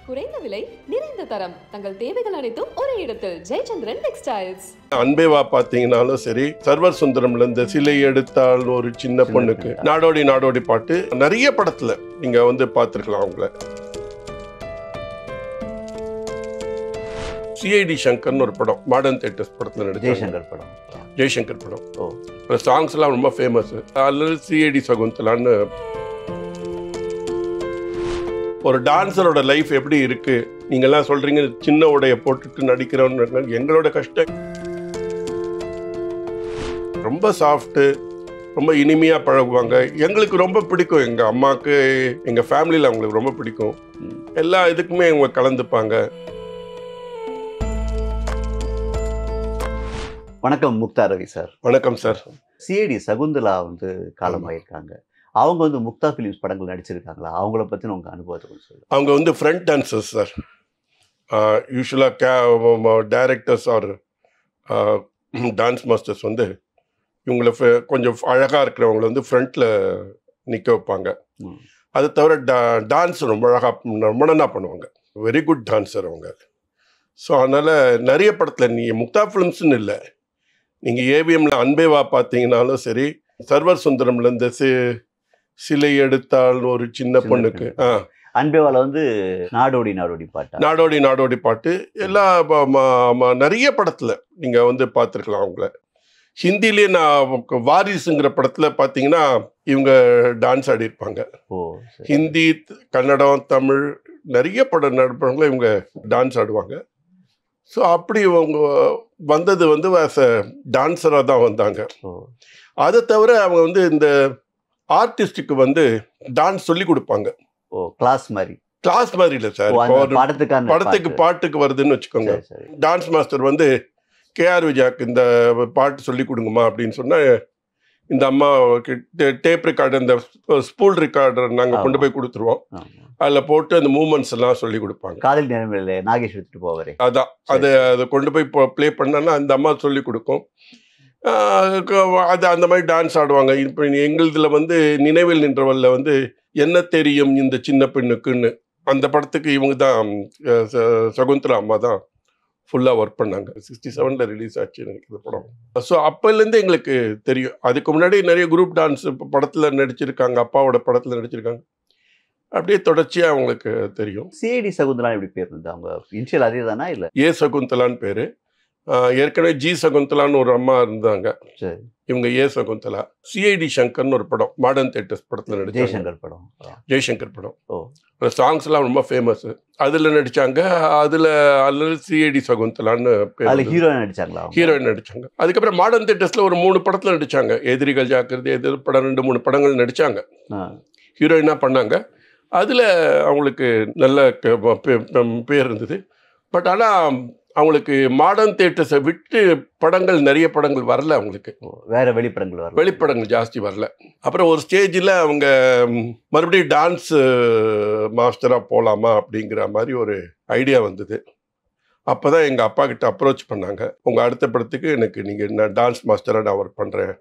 குறைந்த விலை நிறைந்த தரம் தங்கள் தேவைகள் அனைத்தும் ஒரே இடத்தில் ஜெயச்சந்திரன் டெக்ஸ்டைல்ஸ். அன்பேவா பாத்தீங்கன்னாலும் சரி, சர்வர் சுந்தரம்ல இந்த சிலை எடுத்தால் ஒரு சின்ன பொண்ணுக்கு நாடோடி நாடோடி பாட்டு நிறைய படத்துல நீங்க வந்து பார்த்திருக்கலாம் அவங்கள. சிஐடி சங்கர்னு ஒரு படம் மாடர்ன் தியேட்டர்ஸ் படத்துல நடிச்சாங்க. ஜெய்சங்கர் படம் சாங்ஸ் எல்லாம் ரொம்ப ஃபேமஸ். அல்லது சிஐடி சகுந்தலான்னு ஒரு டான்ஸரோட லைஃப் எப்படி இருக்கு நீங்கெல்லாம் சொல்றீங்க, சின்ன உடைய போட்டுட்டு நடிக்கிறோன்னு. எங்களோட கஷ்டம் ரொம்ப சாஃப்ட், ரொம்ப இனிமையா பழகுவாங்க. எங்களுக்கு ரொம்ப பிடிக்கும், எங்க அம்மாவுக்கு எங்க ஃபேமிலியில் அவங்களுக்கு ரொம்ப பிடிக்கும். எல்லா இதுக்குமே அவங்க கலந்துப்பாங்க. வணக்கம் முக்தா ரவி சார். வணக்கம் சார். சிஐடி சகுந்தலா வந்து காலமாயிருக்காங்க. அவங்க வந்து முக்தா ஃபிலிம்ஸ் படங்கள் நடிச்சிருக்காங்களா? அவங்கள பற்றின உங்கள் அனுபவத்தை சொல்லுங்கள். அவங்க வந்து ஃப்ரண்ட் டான்சர்ஸ் சார். யூஸ்வலாக டைரக்டர்ஸ் ஆர் டான்ஸ் மாஸ்டர்ஸ் வந்து இவங்களை கொஞ்சம் அழகாக இருக்கிறவங்கள வந்து ஃப்ரண்ட்டில் நிற்க வைப்பாங்க. அதை தவிர டான்ஸ் ரொம்ப அழகாக ரொம்ப நல்லா பண்ணுவாங்க. வெரி குட் டான்ஸர் அவங்க. ஸோ அதனால் நிறைய படத்தில் நீங்கள் முக்தா ஃபிலிம்ஸ்னு இல்லை, நீங்கள் ஏவிஎம்மில் அன்பேவா பார்த்தீங்கன்னாலும் சரி, சர்வர் சுந்தரம்ல இந்த சிலை எடுத்தால் ஒரு சின்ன பொண்ணுக்கு அன்பேவால வந்து நாடோடி நாடோடி பாட்டு நாடோடி பாட்டு எல்லா நிறைய படத்தில் நீங்கள் வந்து பார்த்துருக்கலாம் அவங்கள. ஹிந்திலேயே நான் வாரிசுங்கிற படத்தில் பார்த்தீங்கன்னா இவங்க டான்ஸ் ஆடிருப்பாங்க. ஹிந்தி, கன்னடம், தமிழ் நிறைய படம் நடிப்பவங்கள இவங்க டான்ஸ் ஆடுவாங்க. ஸோ அப்படி அவங்க வந்தது வந்து ஆஸ் அ டான்ஸராக தான் வந்தாங்க. அதை தவிர அவங்க வந்து இந்த ஆர்டிஸ்டுக்கு வந்து டான்ஸ் சொல்லி கொடுப்பாங்க. கிளாஸ் மாதிரி இல்லை சார். படத்துக்கு பாட்டுக்கு வருதுன்னு வச்சுக்கோங்க, டான்ஸ் மாஸ்டர் வந்து கேஆர் விஜயாக்கு இந்த பாட்டு சொல்லி கொடுங்கம்மா அப்படின்னு சொன்னால், இந்த அம்மா டேப் ரெக்கார்டர், இந்த ஸ்பூல் ரெக்கார்டர் நாங்கள் கொண்டு போய் கொடுத்துருவோம். அதில் போட்டு அந்த மூமெண்ட்ஸ் எல்லாம் சொல்லி கொடுப்பாங்க. காதல் நேரமில்லை நாகேஷ் எடுத்துட்டு போவார். அதான் அதை கொண்டு போய் ப்ளே பண்ணோன்னா அந்த அம்மா சொல்லி கொடுக்கும். அது அந்த மாதிரி டான்ஸ் ஆடுவாங்க. இப்போ எங்களுதில் வந்து நினைவில் நின்றவல்ல வந்து என்ன தெரியும் இந்த சின்ன பெண்ணுக்குன்னு அந்த படத்துக்கு இவங்க தான் சகுந்தலா அம்மா தான் ஃபுல்லாக ஒர்க் பண்ணாங்க. 67 ரிலீஸ் ஆச்சு எனக்கு இந்த படம். ஸோ அப்போலேருந்து எங்களுக்கு தெரியும். அதுக்கு முன்னாடி நிறைய குரூப் டான்ஸ் படத்தில் நடிச்சிருக்காங்க, அப்பாவோட படத்தில் நடிச்சிருக்காங்க. அப்படியே தொடர்ச்சியாக அவங்களுக்கு தெரியும். சிஐடி சகுந்தலா எப்படி பேர் இருந்தது? அவங்க இனிஷியல் அதே தானா இல்லை ஏ சகுந்தலான்னு பேர்? ஏற்கனவே ஜி சகுந்தலான்னு ஒரு அம்மா இருந்தாங்க, இவங்க ஏ சகுந்தலா. சிஐடி சங்கர்னு ஒரு படம் மாடர்ன் தியேட்டர்ஸ் படத்தில் நடிச்சாங்க. ஜெய்சங்கர் படம் சாங்ஸ் எல்லாம் ரொம்ப ஃபேமஸ். அதில் நடிச்சாங்க. அல்லது சிஐடி சகுந்தலான்னு ஹீரோயின் நடிச்சாங்க. அதுக்கப்புறம் மாடர்ன் தியேட்டர்ஸில் ஒரு 3 படத்தில் நடிச்சாங்க. எதிரிகள் ஜாக்கிரதை, எதிர் படம் 2-3 படங்கள் நடிச்சாங்க, ஹீரோயினாக பண்ணாங்க. அதில் அவங்களுக்கு நல்ல பேர் இருந்தது. பட் ஆனால் அவங்களுக்கு மாடர்ன் தியேட்டர்ஸை விட்டு நிறைய படங்கள் வரல. அவங்களுக்கு வேற வெளிப்படங்கள் ஜாஸ்தி வரல. அப்புறம் ஒரு ஸ்டேஜில் அவங்க மறுபடியும் டான்ஸ் மாஸ்டராக போகலாமா அப்படிங்கிற மாதிரி ஒரு ஐடியா வந்தது. அப்போ தான் எங்கள் அப்பா கிட்ட அப்ரோச் பண்ணாங்க, உங்கள் அடுத்த படத்துக்கு எனக்கு நான் டான்ஸ் மாஸ்டராக நான் ஒர்க் பண்ணுறேன்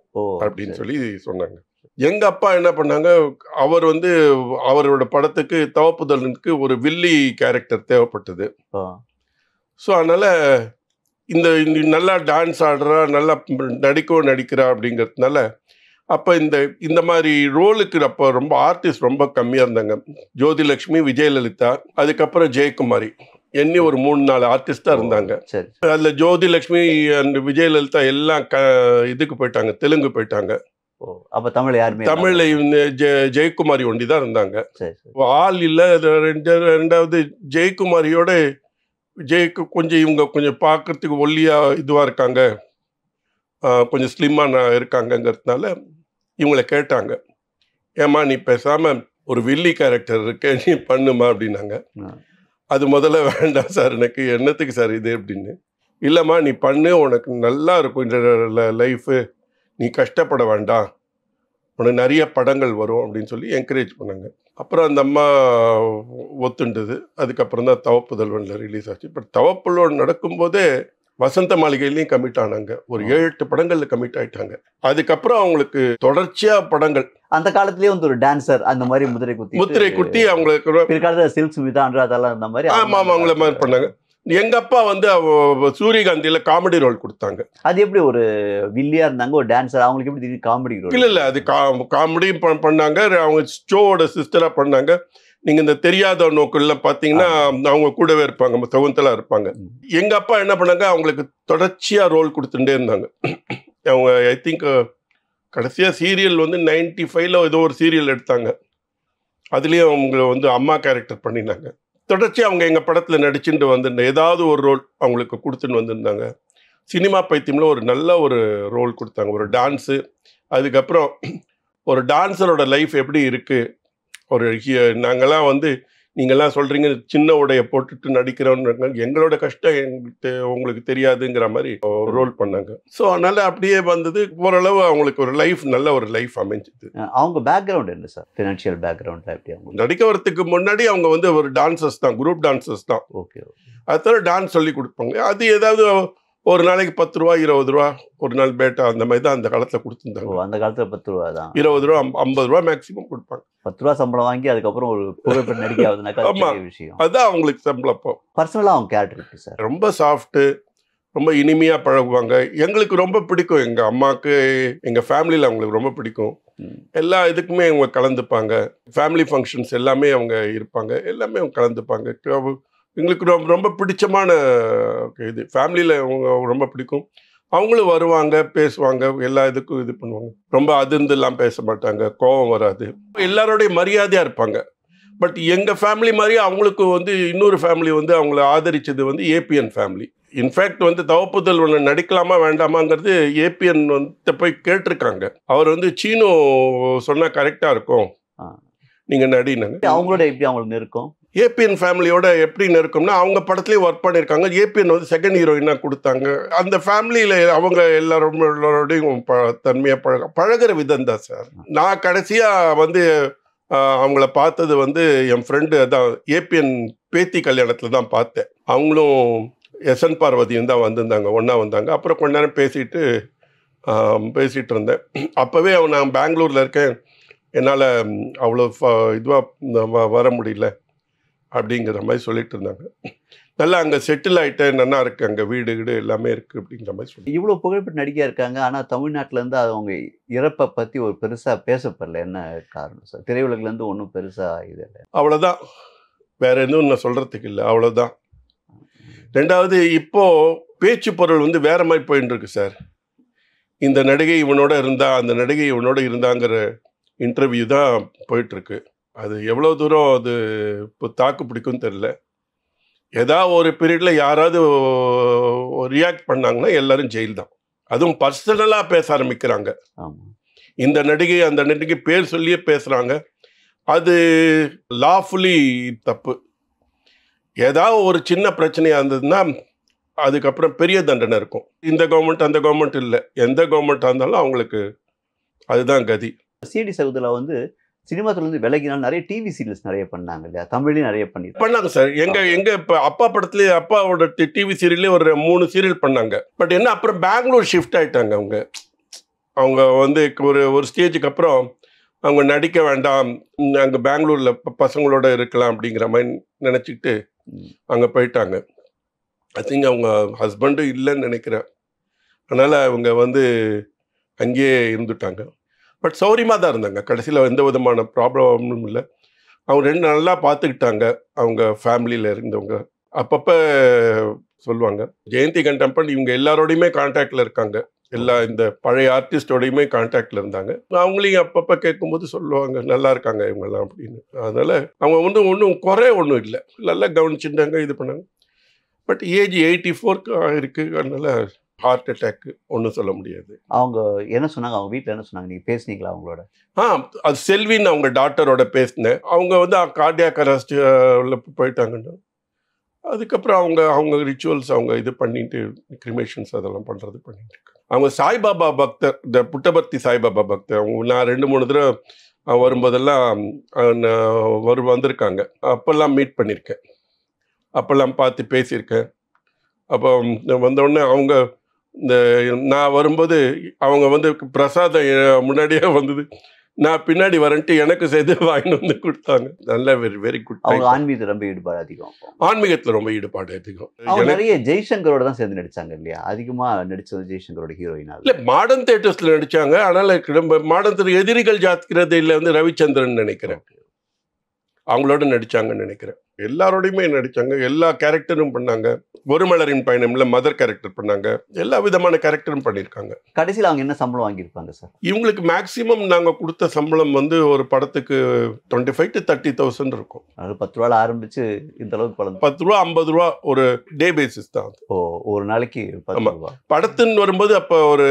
அப்படின்னு சொல்லி சொன்னாங்க. எங்கள் அப்பா என்ன பண்ணாங்க, அவர் வந்து அவரோட படத்துக்கு தவப்புதலுக்கு ஒரு வில்லி கேரக்டர் தேவைப்பட்டது. ஸோ அதனால் இந்த நல்லா டான்ஸ் ஆடுறா, நல்லா நடிக்கிறா அப்படிங்கிறதுனால அப்போ இந்த மாதிரி ரோலுக்கு அப்போ ரொம்ப ஆர்டிஸ்ட் ரொம்ப கம்மியாக இருந்தாங்க. ஜோதிலட்சுமி, விஜயலலிதா, அதுக்கப்புறம் ஜெயக்குமாரி, என்னி ஒரு 3-4 ஆர்டிஸ்டாக இருந்தாங்க. அதில் ஜோதிலட்சுமி அண்ட் விஜயலலிதா எல்லாம் இதுக்கு போயிட்டாங்க, தெலுங்கு போயிட்டாங்க. அப்போ தமிழில் ஜெயக்குமாரி ஒண்டி தான் இருந்தாங்க. ஆள் இல்லை. ரெண்டாவது ஜெயக்குமாரியோட கொஞ்சம் இவங்க கொஞ்சம் பார்க்கறதுக்கு ஒல்லியாக இதுவாக இருக்காங்க, கொஞ்சம் ஸ்லிம்மாக இருக்காங்கங்கிறதுனால இவங்கள கேட்டாங்க, ஏம்மா நீ பேசாமல் ஒரு வில்லி கேரக்டர் இருக்க, நீ பண்ணுமா அப்படின்னாங்க. அது முதல்ல வேண்டாம் சார், எனக்கு என்னத்துக்கு சார் இது அப்படின்னு. இல்லைம்மா நீ பண்ணு, உனக்கு நல்லா இருக்கும் இந்த லைஃபு, நீ கஷ்டப்பட வேண்டாம், உனக்கு நிறைய படங்கள் வரும் அப்படின்னு சொல்லி என்கரேஜ் பண்ணாங்க. அப்புறம் அந்த அம்மா ஒத்துண்டது. அதுக்கப்புறம் தான் தவப்புதல்வனில் ரிலீஸ் ஆச்சு. பட் தவப்புதல்வன் நடக்கும்போதே வசந்த மாளிகையிலையும் கமிட் ஆனாங்க. ஒரு 7-8 படங்கள்ல கமிட் ஆயிட்டாங்க. அதுக்கப்புறம் அவங்களுக்கு தொடர்ச்சியா படங்கள். அந்த காலத்திலேயே வந்து ஒரு டான்சர் அந்த மாதிரி முத்திரை குத்தி அவங்களுக்கு பிற்காலத்தில் சில்க் ஸ்மிதா அனுராதாலாம் இருந்த மாதிரி. ஆமா அவங்கள மாதிரி பண்ணாங்க. எங்க அப்பா வந்து சூரியகாந்தியில காமெடி ரோல் கொடுத்தாங்க. அது எப்படி ஒரு வில்லியா இருந்தாங்க, ஒரு டான்சர், அவங்களுக்கு எப்படி காமெடி ரோல்? இல்ல அது காமெடி பண்ணாங்க. அவங்க ஷோவோட சிஸ்டரா பண்ணாங்க. நீங்க இந்த தெரியாத நோக்குல பாத்தீங்கன்னா அவங்க கூடவே இருப்பாங்க, சகுந்தலா இருப்பாங்க. எங்க அப்பா என்ன பண்ணாங்க, அவங்களுக்கு தொடர்ச்சியா ரோல் கொடுத்துட்டே இருந்தாங்க. அவங்க ஐ திங்க் கடைசியா சீரியல் வந்து 95ல ஏதோ ஒரு சீரியல் எடுத்தாங்க. அதுலயும் அவங்க வந்து அம்மா கேரக்டர் பண்ணினாங்க. தொடர்ச்சி அவங்க எங்கள் படத்தில் நடிச்சுட்டு வந்துருந்தேன். ஏதாவது ஒரு ரோல் அவங்களுக்கு கொடுத்துன்னு வந்திருந்தாங்க. சினிமா பைத்தியம்ல ஒரு நல்ல ஒரு ரோல் கொடுத்தாங்க, ஒரு டான்ஸு. அதுக்கப்புறம் ஒரு டான்ஸரோட லைஃப் எப்படி இருக்குது, ஒரு நாங்கள்லாம் வந்து நீங்கள்லாம் சொல்கிறீங்க சின்ன உடைய போட்டுட்டு நடிக்கிறோன்னு, எங்களோட கஷ்டம் எங்களுக்கு உங்களுக்கு தெரியாதுங்கிற மாதிரி ரோல் பண்ணாங்க. ஸோ அதனால் அப்படியே வந்தது. ஓரளவு அவங்களுக்கு ஒரு லைஃப், நல்ல ஒரு லைஃப் அமைஞ்சிது. அவங்க பேக்ரவுண்ட் என்ன சார், ஃபினான்ஷியல் பேக்ரவுண்ட் எப்படி? அவங்க நடிக்க வரத்துக்கு முன்னாடி அவங்க வந்து ஒரு டான்சர்ஸ் தான், குரூப் டான்சர்ஸ் தான். ஓகே. அது தவிர டான்ஸ் சொல்லி கொடுப்பாங்க. அது ஏதாவது ஒரு நாளைக்கு 10 ரூபா 20 ரூபா, ஒரு நாள் பேட்டா, அந்த மாதிரி தான் அந்த காலத்தில் கொடுத்துருந்தாங்க. அந்த காலத்தில் 10 ரூபா தான், 20 ரூபா 50 ரூபா மேக்ஸிமம் கொடுப்பாங்க. 10 ரூபா சம்பளம் வாங்கி அதுக்கப்புறம் ஒரு புகைப்படம் நடிக்க ஆகுதுனாக்கா விஷயம். அதுதான் அவங்களுக்கு சம்பளம். அப்போ பர்சனலாக அவங்க கேரக்டர் இருக்கு சார், ரொம்ப சாஃப்ட்டு, ரொம்ப இனிமையாக பழகுவாங்க. எங்களுக்கு ரொம்ப பிடிக்கும். எங்கள் அம்மாவுக்கு எங்கள் ஃபேமிலியில் அவங்களுக்கு ரொம்ப பிடிக்கும். எல்லா இதுக்குமே அவங்க கலந்துப்பாங்க. ஃபேமிலி ஃபங்க்ஷன்ஸ் எல்லாமே அவங்க இருப்பாங்க, எல்லாமே அவங்க கலந்துப்பாங்க. எங்களுக்கு ரொம்ப பிடிச்சமான இது. ஃபேமிலியில் அவங்க ரொம்ப பிடிக்கும். அவங்களும் வருவாங்க, பேசுவாங்க, எல்லா இதுக்கும் இது பண்ணுவாங்க. ரொம்ப அதிர்ந்துலாம் பேச மாட்டாங்க, கோபம் வராது. எல்லாரோடைய மரியாதையாக இருப்பாங்க. பட் எங்கள் ஃபேமிலி மாதிரி அவங்களுக்கு வந்து இன்னொரு ஃபேமிலி வந்து அவங்கள ஆதரித்தது வந்து ஏபிஎன் ஃபேமிலி. இன்ஃபேக்ட் வந்து தவப்புதல் ஒன்று நடிக்கலாமா வேண்டாமாங்கிறது ஏபிஎன் வந்து போய் கேட்டிருக்காங்க. அவர் வந்து சீனோ சொன்னால் கரெக்டாக இருக்கும், நீங்கள் நடினாங்க. அவங்களோட எப்படி அவங்களுக்கு நெருக்கம்? ஏபிஎன் ஃபேமிலியோட எப்படி நெருக்கம்னா, அவங்க படத்துலேயும் ஒர்க் பண்ணியிருக்காங்க. ஏபிஎன் வந்து செகண்ட் ஹீரோயினாக கொடுத்தாங்க. அந்த ஃபேமிலியில் அவங்க எல்லாரோடையும் தன்மையாக பழகிற விதம் தான் சார். நான் கடைசியாக வந்து அவங்கள பார்த்தது வந்து என் ஃப்ரெண்டு தான் ஏபிஎன் பேத்தி கல்யாணத்தில் தான் பார்த்தேன். அவங்களும் எஸ்என் பார்வதியும் தான் வந்திருந்தாங்க, ஒன்றா வந்தாங்க. அப்புறம் கொஞ்ச நேரம் பேசிகிட்டு இருந்தேன். அப்போவே நான் பெங்களூரில் இருக்கேன், என்னால் அவ்வளோ இதுவாக வர முடியல அப்படிங்கிற மாதிரி சொல்லிட்டு இருந்தாங்க. நல்லா அங்கே செட்டில் ஆகிட்டேன், நல்லா இருக்குது, அங்கே வீடு எல்லாமே இருக்குது அப்படிங்கிற மாதிரி சொல்லி. இவ்வளோ புகழ்பெற்ற நடிகையாக இருக்காங்க, ஆனால் தமிழ்நாட்டிலேருந்து அவங்க இறப்பை பற்றி ஒரு பெருசாக பேசப்படல. என்ன காரணம் சார்? திரையுலகிலேருந்து ஒன்றும் பெருசாக இது இல்லை. அவ்வளோதான், வேறு எதுவும் நான் சொல்கிறதுக்கு இல்லை, அவ்வளோதான். ரெண்டாவது, இப்போது பேச்சு பொருள் வந்து வேறு மாதிரி போயின்னு இருக்கு சார். இந்த நடிகை இவனோட இருந்தா, அந்த நடிகை இவனோட இருந்தாங்கிற இன்டர்வியூ தான் போயிட்டுருக்கு. அது எவ்வளோ தூரம் அது இப்போ தாக்கு பிடிக்கும்னு தெரில. ஏதாவது ஒரு பீரியடில் யாராவது ரியாக்ட் பண்ணாங்கன்னா எல்லாரும் ஜெயில் தான். அதுவும் பர்சனலாக பேச ஆரம்பிக்கிறாங்க. இந்த நடிகை அந்த நடிகை பேர் சொல்லியே பேசுகிறாங்க. அது லாஃபுல்லி தப்பு. ஏதாவது ஒரு சின்ன பிரச்சனையாக இருந்ததுன்னா அதுக்கப்புறம் பெரிய தண்டனை இருக்கும். இந்த கவர்மெண்ட் அந்த கவர்மெண்ட் இல்லை, எந்த கவர்மெண்ட்டாக இருந்தாலும் அவங்களுக்கு அதுதான் கதி. சிடி சகுந்தலா வந்து சினிமா துறையிலிருந்து விலகினால் நிறைய டிவி சீரியல்ஸ் நிறைய பண்ணாங்க இல்லையா? தமிழ்லையும் நிறைய பண்ணாங்க சார். எங்க இப்போ அப்பா படத்துலேயே அப்பாவோட டிவி சீரியல்லே ஒரு 3 சீரியல் பண்ணாங்க. பட் என்ன, அப்புறம் பெங்களூர் ஷிஃப்ட் ஆகிட்டாங்க. அவங்க வந்து ஒரு ஸ்டேஜுக்கு அப்புறம் அவங்க நடிக்க வேண்டாம், அங்கே பெங்களூரில் பசங்களோட இருக்கலாம் அப்படிங்கிற மாதிரி நினச்சிக்கிட்டு அங்கே போயிட்டாங்க. ஐ திங்க் அவங்க ஹஸ்பண்டும் இல்லைன்னு நினைக்கிறேன். அதனால் அவங்க வந்து அங்கேயே இருந்துட்டாங்க. பட் சௌரியமாக தான் இருந்தாங்க. கடைசியில் எந்த விதமான ப்ராப்ளமும் இல்லை. அவங்க 2 நல்லா பார்த்துக்கிட்டாங்க அவங்க ஃபேமிலியில் இருந்தவங்க. அப்பப்போ சொல்லுவாங்க. ஜெயந்தி கண்டம்பன் இவங்க எல்லாரோடையுமே கான்டாக்டில் இருக்காங்க. எல்லா இந்த பழைய ஆர்டிஸ்டோடையுமே கான்டாக்டில் இருந்தாங்க. அவங்களையும் அப்பப்போ கேட்கும்போது சொல்லுவாங்க, நல்லா இருக்காங்க இவங்கெல்லாம் அப்படின்னு. அதனால் அவங்க ஒன்றும் குறை ஒன்றும் இல்லை, நல்லா கவனிச்சுட்டாங்க, இது பண்ணாங்க. பட் ஏஜ் 84 இருக்குது. அதனால் ஹார்ட் அட்டாக்கு ஒன்றும் சொல்ல முடியாது. அவங்க என்ன சொன்னாங்க? அவங்க வீட்டில் என்ன சொன்னாங்க? நீங்கள் பேசுனீங்களா அவங்களோட? அது செல்வின்னு அவங்க டாக்டரோட பேசினேன். அவங்க வந்து கார்டியாக் அரெஸ்ட்டில் போயிட்டாங்கன்னு. அதுக்கப்புறம் அவங்க ரிச்சுவல்ஸ் அவங்க இது பண்ணிட்டு கிரிமேஷன்ஸ் அதெல்லாம் பண்ணுறது பண்ணிட்டு இருக்காங்க. அவங்க சாய்பாபா பக்தர், இந்த புட்டபர்த்தி சாய்பாபா பக்தர். நான் 2-3 தடவை வரும்போதெல்லாம் வந்திருக்காங்க. அப்போல்லாம் மீட் பண்ணியிருக்கேன், அப்போல்லாம் பார்த்து பேசியிருக்கேன். அப்போ வந்தோடனே அவங்க இந்த நான் வரும்போது அவங்க வந்து பிரசாதம் முன்னாடியே வந்தது, நான் பின்னாடி வரேன்ட்டு எனக்கு சேர்த்து வாங்கிட்டு வந்து கொடுத்தாங்க. நல்ல வெரி குட். அவங்க ஆன்மீகத்தில் ரொம்ப ஈடுபாடு அதிகம். ஆன்மீகத்தில் ரொம்ப ஈடுபாடு அதிகம். அவங்க நிறைய ஜெய்சங்கரோட தான் சேர்ந்து நடிச்சாங்க இல்லையா? அதிகமாக நடிச்சது ஜெய்சங்கரோட ஹீரோயினா இல்லை, மாடர்ன் தேட்டர்ஸில் நடித்தாங்க. ஆனால் மாடர்ன் தேட்டர் எதிரிகள் ஜாத்திரதையில் வந்து ரவிச்சந்திரன் நினைக்கிறேன் அவங்களோட நடித்தாங்கன்னு நினைக்கிறேன். எல்லாரோடையுமே நடித்தாங்க, எல்லா கேரக்டரும் பண்ணாங்க. ஒரு மலரின் பயணம்ல மதர் கேரக்டர் பண்ணாங்க, எல்லா விதமான கேரக்டரும் பண்ணியிருக்காங்க. கடைசியில் அவங்க என்ன சம்பளம் வாங்கியிருப்பாங்க சார்? இவங்களுக்கு மேக்ஸிமம் நாங்கள் கொடுத்த சம்பளம் வந்து ஒரு படத்துக்கு 25,000 to 30,000 இருக்கும். அது 10 ரூபாயில் ஆரம்பிச்சு இந்த அளவுக்கு படம் 10 ரூபா 50 ரூபா ஒரு டே பேசிஸ் தான். ஓ, ஒரு நாளைக்கு 10 ரூபா. படத்துன்னு வரும்போது அப்போ ஒரு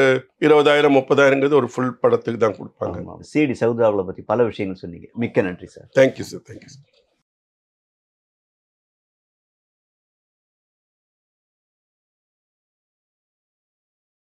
20,000 30,000 ஒரு ஃபுல் படத்துக்கு தான் கொடுப்பாங்க. சிடி சௌத்ராவில் பற்றி பல விஷயங்கள் சொன்னீங்க. மிக்க நன்றி சார். Thank you sir.